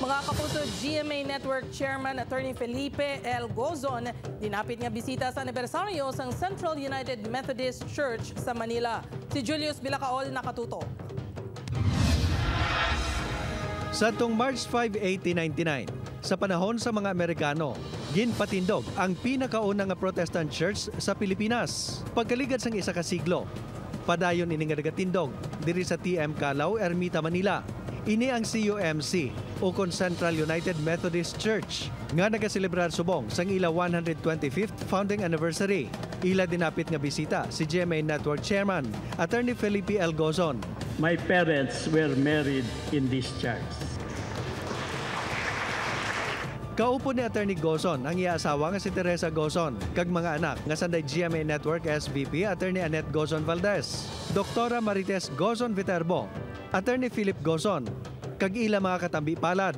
Mga kapuso, GMA Network Chairman Attorney Felipe L. Gozon dinapit nga bisita sa anibersaryo sa Central United Methodist Church sa Manila. Si Julius Bilacaol nakatuto. Sa tong March 5, 1899, sa panahon sa mga Amerikano, ginpatindog ang pinakaunang nga Protestant Church sa Pilipinas. Pagkaligad sang isa ka siglo, padayon ini nga nagatindog diri sa TM Calao, Ermita, Manila. Ini ang CUMC o Central United Methodist Church nga nagaselebrar subong sang ila 125th founding anniversary. Ila dinapit nga bisita si GMA Network Chairman Attorney Felipe L. Gozon. My parents were married in this church. Kaupo ni Attorney Gozon ang iya asawa nga si Teresa Gozon kag mga anak nga sanday GMA Network SVP Attorney Annette Gozon Valdez, Doktora Marites Gozon Viterbo, Attorney Philip Gozon, kag ila mga katambi palad.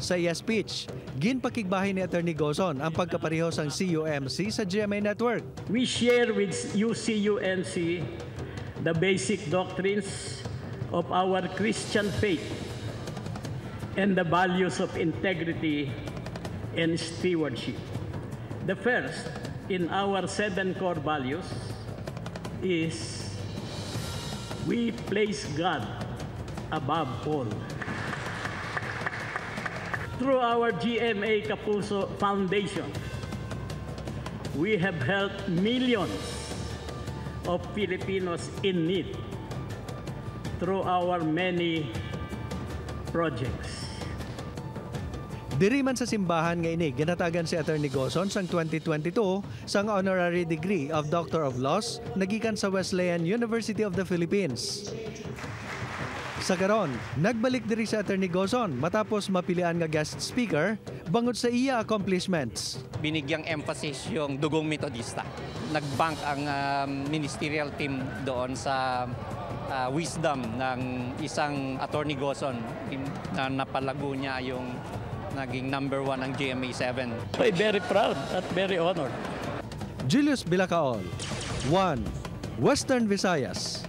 Sa iya speech, ginpakigbahin ni Attorney Gozon ang pagkapareho sang CUMC sa GMA Network. We share with UCUMC the basic doctrines of our Christian faith and the values of integrity and stewardship. The first in our 7 core values is we place God above all. Through our GMA Kapuso Foundation, we have helped millions of Filipinos in need through our many projects. Diri man sa simbahan nga ini, ginatagan si Attorney Gozon sang 2022 sang honorary degree of Doctor of Laws nagikan sa Wesleyan University of the Philippines. Sa karon, nagbalik diri si Attorney Gozon matapos mapilian nga guest speaker bangod sa iya accomplishments. Binigyang emphasis yung dugong metodista. Nagbank ang ministerial team doon sa wisdom ng isang Attorney Gozon na napalago niya yung naging #1 ng GMA 7. I'm very proud at very honored. Julius Bilacaol, 1, Western Visayas.